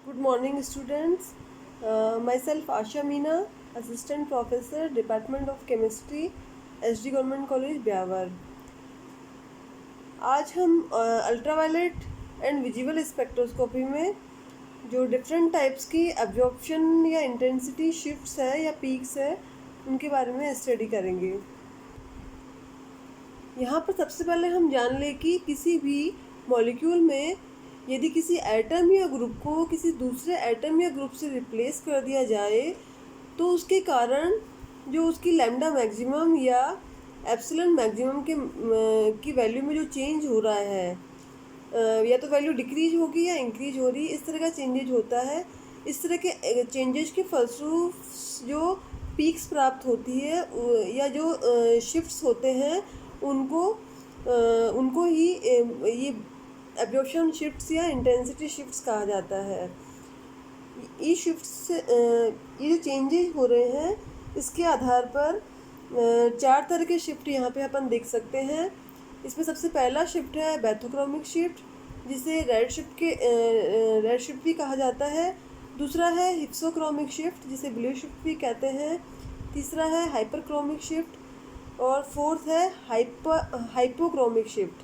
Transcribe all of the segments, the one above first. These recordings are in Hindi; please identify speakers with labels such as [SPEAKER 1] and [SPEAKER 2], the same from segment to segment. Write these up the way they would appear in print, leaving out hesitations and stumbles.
[SPEAKER 1] Good morning, students. Myself Asha Meena, Assistant Professor, Department of Chemistry, SD Government College, Beawar. आज हम अल्ट्रावायलेट एंड विजिबल स्पेक्ट्रोस्कोपी में जो डिफरेंट टाइप्स की एब्जॉर्प्शन या इंटेंसिटी शिफ्ट्स है या पीक्स है उनके बारे में स्टडी करेंगे। यहाँ पर सबसे पहले हम जान लें कि किसी भी मॉलिक्यूल में यदि किसी एटम या ग्रुप को किसी दूसरे एटम या ग्रुप से रिप्लेस कर दिया जाए तो उसके कारण जो उसकी लैम्डा मैक्सिमम या एप्सिलॉन मैक्सिमम की वैल्यू में जो चेंज हो रहा है, या तो वैल्यू डिक्रीज होगी या इंक्रीज हो रही, इस तरह का चेंजेज होता है। इस तरह के चेंजेस के फलस्वरूप जो पीक्स प्राप्त होती है या जो शिफ्ट्स होते हैं उनको ही ये एब्जॉर्प्शन शिफ्ट्स या इंटेंसिटी शिफ्ट्स कहा जाता है। ये शिफ्ट्स ये जो चेंजेस हो रहे हैं इसके आधार पर चार तरह के शिफ्ट यहाँ पे अपन देख सकते हैं। इसमें सबसे पहला शिफ्ट है बैथोक्रोमिक शिफ्ट, जिसे रेड शिफ्ट भी कहा जाता है। दूसरा है हिप्सोक्रोमिक शिफ्ट, जिसे ब्लू शिफ्ट भी कहते हैं। तीसरा है हाइपरक्रोमिक शिफ्ट और फोर्थ है हाइपोक्रोमिक शिफ्ट।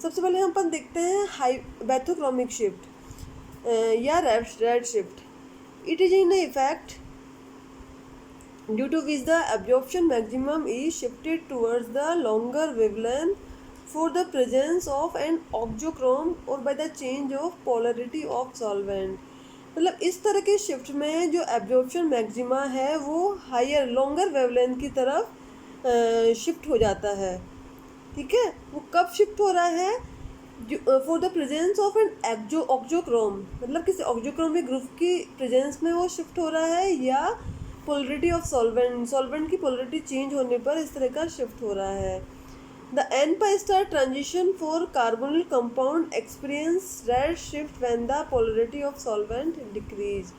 [SPEAKER 1] सबसे पहले हम अपन देखते हैं बैथोक्रोमिक शिफ्ट या red shift. It is in effect due to which the absorption maximum is shifted towards the longer wavelength for the presence of an oxychrome or by the change of polarity of solvent। मतलब इस तरह के शिफ्ट में जो एब्जॉर्प्शन मैक्सिमा है वो हायर लॉन्गर वेवलेंथ की तरफ शिफ्ट हो जाता है। ठीक है, वो कब शिफ्ट हो रहा है? For the presence of an auxochrome, मतलब किसी ऑक्जोक्रोमिक ग्रुप की प्रेजेंस में वो शिफ्ट हो रहा है, या पोलरिटी ऑफ सॉल्वेंट की पोलरिटी चेंज होने पर इस तरह का शिफ्ट हो रहा है। The n pi star transition for carbonyl compound experience red shift when the polarity of solvent decrease.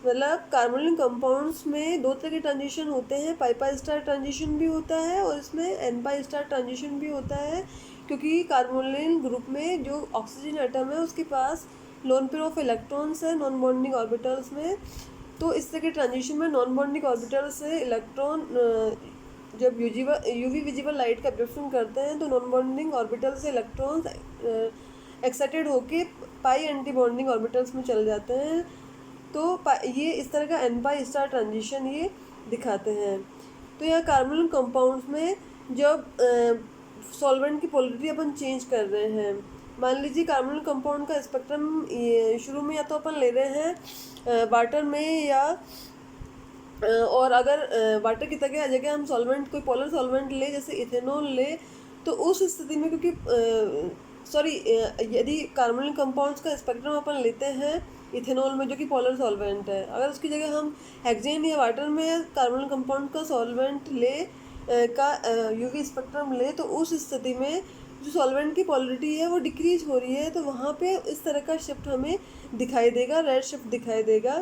[SPEAKER 1] मतलब कार्बोनिल कंपाउंड्स में दो तरह के ट्रांजिशन होते हैं, पाई स्टार ट्रांजिशन भी होता है और इसमें एन पाई स्टार ट्रांजिशन भी होता है, क्योंकि कार्बोनिल ग्रुप में जो ऑक्सीजन एटम है उसके पास लोन पेयर ऑफ इलेक्ट्रॉन्स है नॉन बॉन्डिंग ऑर्बिटल्स में। तो इस तरह के ट्रांजिशन में नॉन बॉन्डिंग ऑर्बिटल से इलेक्ट्रॉन जब यूवी विजिबल लाइट का एब्जॉर्प्शन करते हैं तो नॉन बॉन्डिंग ऑर्बिटल से इलेक्ट्रॉन्स एक्साइटेड होके पाई एंटी बॉन्डिंग ऑर्बिटल्स में चल जाते हैं। तो ये इस तरह का एन पाई स्टार ट्रांजिशन ये दिखाते हैं। तो यहाँ कार्बोनिल कंपाउंड्स में जब सॉल्वेंट की पोलरिटी अपन चेंज कर रहे हैं, मान लीजिए कार्बोनिल कंपाउंड का स्पेक्ट्रम शुरू में या तो अपन ले रहे हैं वाटर में, या और अगर वाटर की जगह हम सॉल्वेंट कोई पोलर सॉल्वेंट ले जैसे इथेनॉल ले, तो उस स्थिति में क्योंकि यदि कार्बोनिल कंपाउंड्स का स्पेक्ट्रम अपन लेते हैं इथेनॉल में जो कि पोलर सॉल्वेंट है, अगर उसकी जगह हम हेक्सेन या वाटर में कार्बोनिल कंपाउंड का सॉल्वेंट ले का यूवी स्पेक्ट्रम ले, तो उस स्थिति में जो सॉल्वेंट की पोलरिटी है वो डिक्रीज हो रही है, तो वहाँ पे इस तरह का शिफ्ट हमें दिखाई देगा, रेड शिफ्ट दिखाई देगा।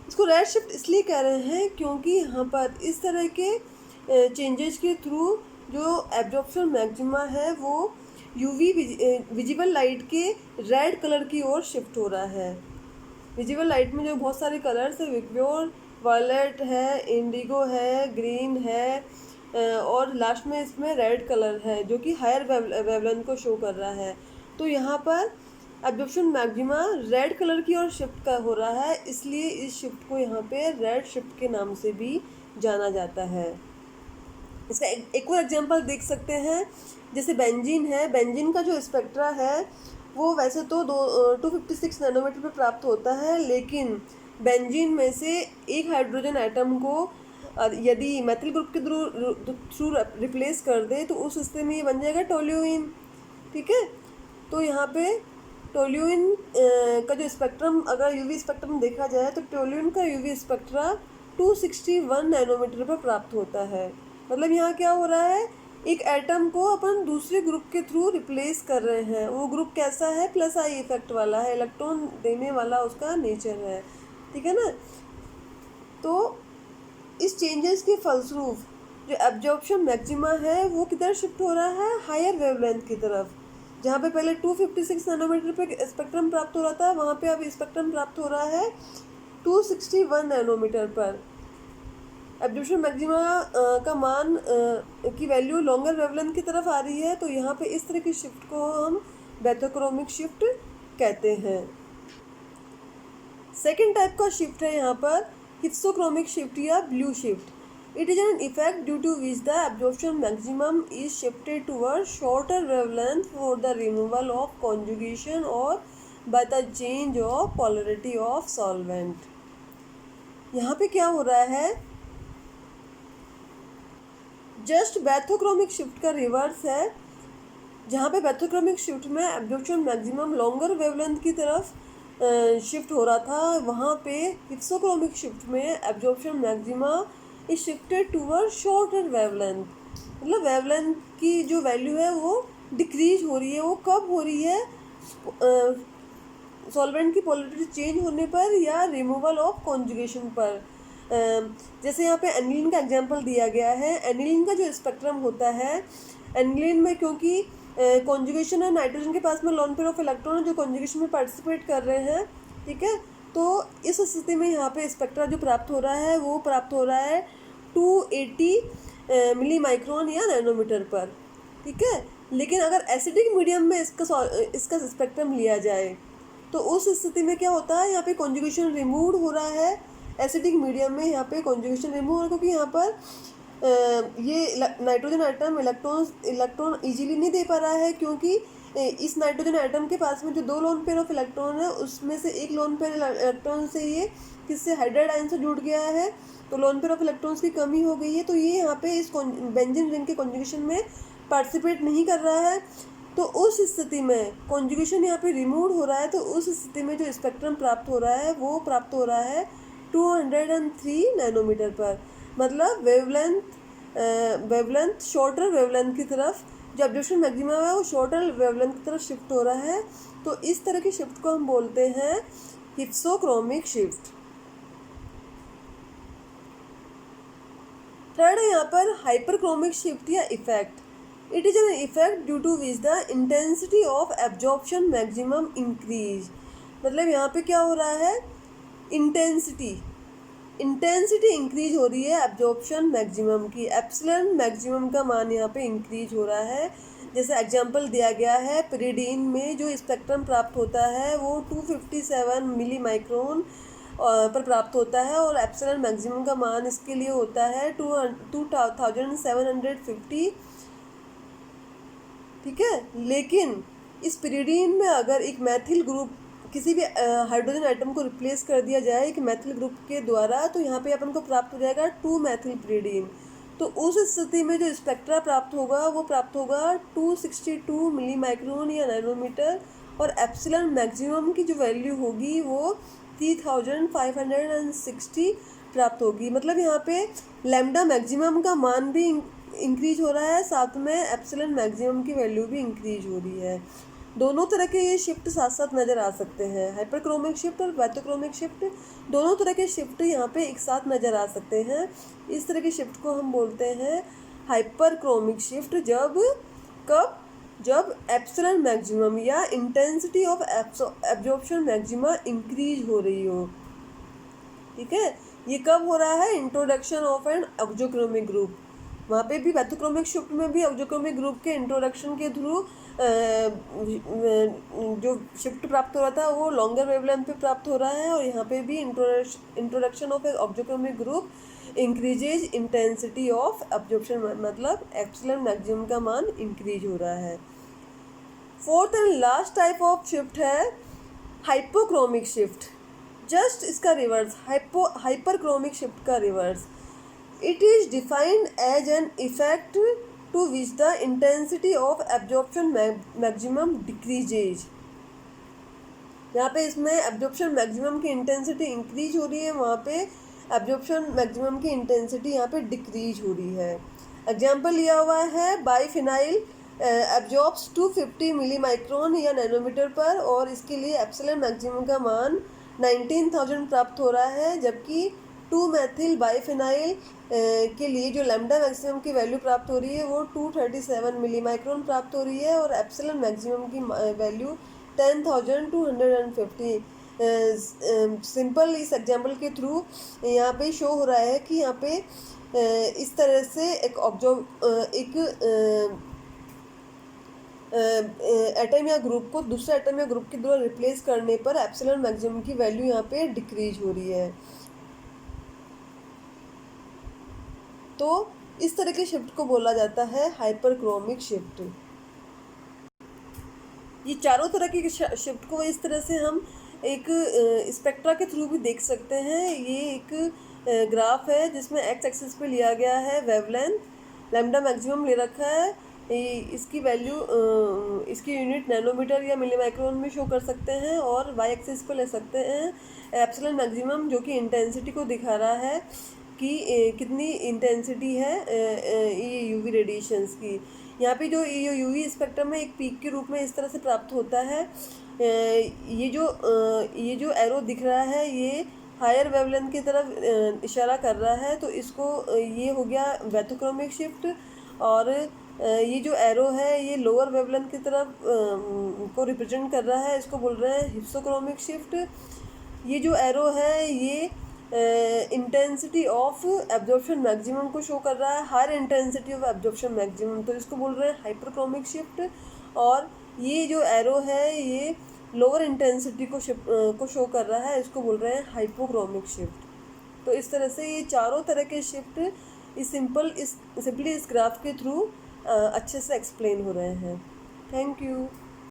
[SPEAKER 1] इसको रेड शिफ्ट इसलिए कह रहे हैं क्योंकि यहाँ पर इस तरह के चेंजेस के थ्रू जो एब्जॉर्प्शन मैक्सिमा है वो यूवी विजिबल लाइट के रेड कलर की ओर शिफ्ट हो रहा है। विजिबल लाइट में जो बहुत सारे कलर्स है, विक्योर वायलेट है, इंडिगो है, ग्रीन है, और लास्ट में इसमें रेड कलर है जो कि हायर वेवलेंथ को शो कर रहा है। तो यहाँ पर एब्जॉर्प्शन मैक्सिमा रेड कलर की ओर शिफ्ट का हो रहा है, इसलिए इस शिफ्ट को यहाँ पे रेड शिफ्ट के नाम से भी जाना जाता है। इसका एक और एग्जांपल देख सकते हैं, जैसे बेंजीन है। बेंजीन का जो स्पेक्ट्रा है वो वैसे तो 256 नैनोमीटर पे प्राप्त होता है, लेकिन बेंजीन में से एक हाइड्रोजन एटम को यदि मेथिल ग्रुप के थ्रू रिप्लेस कर दे तो उस स्थिति में ये बन जाएगा टोल्यूइन। ठीक है, तो यहाँ पे टोल्यूइन का जो स्पेक्ट्रम, अगर यूवी स्पेक्ट्रम देखा जाए तो टोल्यूइन का यूवी स्पेक्ट्रा 261 नैनोमीटर पर प्राप्त होता है। मतलब यहाँ क्या हो रहा है, एक एटम को अपन दूसरे ग्रुप के थ्रू रिप्लेस कर रहे हैं। वो ग्रुप कैसा है? प्लस आई इफेक्ट वाला है, इलेक्ट्रॉन देने वाला उसका नेचर है। ठीक है ना। तो इस चेंजेस के फलस्वरूप जो एब्जॉर्प्शन मैक्सिमा है वो किधर शिफ्ट हो रहा है? हायर वेवलेंथ की तरफ, जहाँ पे पहले 256 नैनोमीटर पे स्पेक्ट्रम प्राप्त हो रहा था, वहाँ पे अब स्पेक्ट्रम प्राप्त हो रहा है 261 नैनोमीटर पर। एब्जॉर्प्शन मैक्सिमा का मान की वैल्यू लॉन्गर वेवलेंथ की तरफ आ रही है, तो यहाँ पे इस तरह की शिफ्ट को हम बैथोक्रोमिक शिफ्ट कहते हैं। सेकेंड टाइप का शिफ्ट है यहाँ पर हिप्सोक्रोमिक शिफ्ट या blue shift. It is an effect due to which the absorption maximum is shifted towards shorter wavelength for the removal of conjugation or by the change of polarity of solvent। यहाँ पे क्या हो रहा है, जस्ट बैथोक्रोमिक शिफ्ट का रिवर्स है। जहाँ पे बैथोक्रोमिक शिफ्ट में एब्जॉर्प्शन मैक्सिमम लॉन्गर वेवलेंथ की तरफ शिफ्ट हो रहा था, वहाँ पे हिप्सोक्रोमिक शिफ्ट में absorption maxima is shifted toward shorter wavelength. मतलब वेवलेंथ की जो वैल्यू है वो डिक्रीज हो रही है। वो कब हो रही है, सॉल्वेंट की पोलैरिटी चेंज होने पर या रिमूवल ऑफ कॉन्जुगेशन पर। जैसे यहाँ पे एनिलीन का एग्जांपल दिया गया है। एनिलीन का जो स्पेक्ट्रम होता है, एनिलीन में क्योंकि कॉन्जुगेशन है, नाइट्रोजन के पास में लोन पेयर ऑफ इलेक्ट्रॉन जो कॉन्जुगेशन में पार्टिसिपेट कर रहे हैं, ठीक है, तो इस स्थिति में यहाँ पे स्पेक्ट्रा जो प्राप्त हो रहा है वो प्राप्त हो रहा है 280 मिली माइक्रोन या नैनोमीटर पर, ठीक है। लेकिन अगर एसिडिक मीडियम में इसका स्पेक्ट्रम लिया जाए तो उस स्थिति में क्या होता है, यहाँ पे कॉन्जुगेशन रिमूव हो रहा है। एसिडिक मीडियम में यहाँ पे कॉन्जुगेशन रिमूव हो रहा है क्योंकि यहाँ पर ये नाइट्रोजन आइटम इलेक्ट्रॉन इजीली नहीं दे पा रहा है, क्योंकि इस नाइट्रोजन आइटम के पास में जो 2 लोन पेयर ऑफ इलेक्ट्रॉन है उसमें से एक लोन पेयर इलेक्ट्रॉन से ये किससे हाइड्राइड आयन से जुड़ गया है, तो लोन पेयर ऑफ इलेक्ट्रॉन्स की कमी हो गई है, तो ये यहाँ पे इस बेंजीन रिंग के कॉन्जुगेशन में पार्टिसिपेट नहीं कर रहा है। तो उस स्थिति में कॉन्जुगेशन यहाँ पे रिमूव हो रहा है, तो उस स्थिति में जो स्पेक्ट्रम प्राप्त हो रहा है वो प्राप्त हो रहा है 203 नैनोमीटर पर। मतलब वेवलेंथ शॉर्टर वेवलेंथ की तरफ जो एब्जॉर्प्शन मैक्सिमम है वो शॉर्टर वेवलेंथ की तरफ शिफ्ट हो रहा है। तो इस तरह की शिफ्ट को हम बोलते हैं हिप्सोक्रोमिक शिफ्ट। थर्ड है यहाँ पर हाइपरक्रोमिक शिफ्ट या effect. It is an effect due to which the intensity of absorption maximum increase. मतलब यहाँ पे क्या हो रहा है, इंटेंसिटी इंक्रीज हो रही है एब्जॉर्प्शन मैक्सिमम की। एप्सिलॉन मैक्सिमम का मान यहाँ पे इंक्रीज हो रहा है। जैसे एग्जांपल दिया गया है, पिरिडीन में जो स्पेक्ट्रम प्राप्त होता है वो 257 मिली माइक्रोन पर प्राप्त होता है और एप्सिलॉन मैक्सिमम का मान इसके लिए होता है 2750, ठीक है। लेकिन इस पिरिडीन में अगर एक मैथिल ग्रुप किसी भी हाइड्रोजन आइटम को रिप्लेस कर दिया जाए एक मैथिल ग्रुप के द्वारा, तो यहाँ पे अपन को प्राप्त हो जाएगा 2 मैथिल पिरिडीन। तो उस स्थिति में जो स्पेक्ट्रा प्राप्त होगा वो प्राप्त होगा 262 मिली माइक्रोन या नैनोमीटर, और एप्सिलॉन मैक्सिमम की जो वैल्यू होगी वो 3560 प्राप्त होगी। मतलब यहाँ पे लैम्डा मैक्सिमम का मान भी इंक्रीज हो रहा है, साथ में एप्सिलॉन मैक्सिमम की वैल्यू भी इंक्रीज हो रही है। दोनों तरह के ये शिफ्ट साथ साथ नज़र आ सकते हैं, हाइपरक्रोमिक शिफ्ट और बैथोक्रोमिक शिफ्ट। दोनों तरह के शिफ्ट यहाँ पे एक साथ नज़र आ सकते हैं। इस तरह के शिफ्ट को हम बोलते हैं हाइपरक्रोमिक शिफ्ट। जब एप्सिलॉन मैक्सिमम या intensity of absorption maxima increase हो रही हो, ठीक है। ये कब हो रहा है, introduction of N auxochromic group. वहाँ पे भी बैथोक्रोमिक शिफ्ट में भी ऑक्सोक्रोमिक ग्रुप के इंट्रोडक्शन के थ्रू जो शिफ्ट प्राप्त हो रहा था वो लॉन्गर वेवलेंथ पे प्राप्त हो रहा है, और यहाँ पे भी इंट्रोडक्शन ऑफ एक auxochromic group increases intensity of absorption, मतलब एप्सिलॉन मैक्सिमम का मान इंक्रीज हो रहा है। Fourth and last type of shift है हाइपोक्रोमिक शिफ्ट। जस्ट इसका रिवर्स, हाइपरक्रोमिक शिफ्ट का reverse. It is defined as an effect to which the intensity of absorption maximum decreases। यहाँ पे इसमें एब्जॉर्प्शन मैक्सिमम की इंटेंसिटी इंक्रीज हो रही है, वहाँ पे एब्जॉर्प्शन मैक्सिमम की इंटेंसिटी यहाँ पे डिक्रीज हो रही है। एग्जाम्पल लिया हुआ है, बाईफिनाइल एब्जॉर्ब्स 250 मिली माइक्रोन या नैनोमीटर पर, और इसके लिए एप्सिलॉन मैक्सिमम का मान 19,000 प्राप्त हो रहा है, जबकि 2 मेथिल बाइफिनाइल के लिए जो लैम्डा मैक्सिमम की वैल्यू प्राप्त हो रही है वो 237 मिली माइक्रोन प्राप्त हो रही है, और एप्सिलॉन मैक्सिमम की वैल्यू 10,250। सिंपल इस एग्जाम्पल के थ्रू यहाँ पे शो हो रहा है कि यहाँ पे इस तरह से एक एटम या ग्रुप को दूसरे एटम या ग्रुप के द्वारा रिप्लेस करने पर एप्सिलॉन मैक्सिमम की वैल्यू यहाँ पे डिक्रीज हो रही है। तो इस तरह के शिफ्ट को बोला जाता है हाइपरक्रोमिक शिफ्ट। ये चारों तरह की शिफ्ट को इस तरह से हम एक स्पेक्ट्रा के थ्रू भी देख सकते हैं। ये एक ग्राफ है जिसमें एक्स एक्सिस पे लिया गया है वेवलेंथ, लैम्डा मैक्सिमम ले रखा है, इसकी वैल्यू इसकी यूनिट नैनोमीटर या मिली माइक्रोन में शो कर सकते हैं, और वाई एक्सिस पे ले सकते हैं एप्सिलॉन मैक्सिमम जो कि इंटेंसिटी को दिखा रहा है कि कितनी इंटेंसिटी है ये यूवी रेडिएशंस की। यहाँ पे जो ये यूवी स्पेक्ट्रम में एक पीक के रूप में इस तरह से प्राप्त होता है। ये जो एरो दिख रहा है ये हायर वेवलेंथ की तरफ इशारा कर रहा है, तो इसको ये हो गया वैथोक्रोमिक शिफ्ट। और ये जो एरो है ये लोअर वेवलेंथ की तरफ को रिप्रेजेंट कर रहा है, इसको बोल रहे हैं हिप्सोक्रोमिक शिफ्ट। ये जो एरो है ये इंटेंसिटी ऑफ एब्जॉर्प्शन मैक्सिमम को शो कर रहा है, higher intensity of absorption maximum, तो इसको बोल रहे हैं हाइपरक्रोमिक शिफ्ट। और ये जो एरो है ये लोअर इंटेंसिटी को शो कर रहा है, इसको बोल रहे हैं हाइपोक्रोमिक शिफ्ट। तो इस तरह से ये चारों तरह के शिफ्ट सिंपली इस ग्राफ के थ्रू अच्छे से एक्सप्लेन हो रहे हैं। Thank you.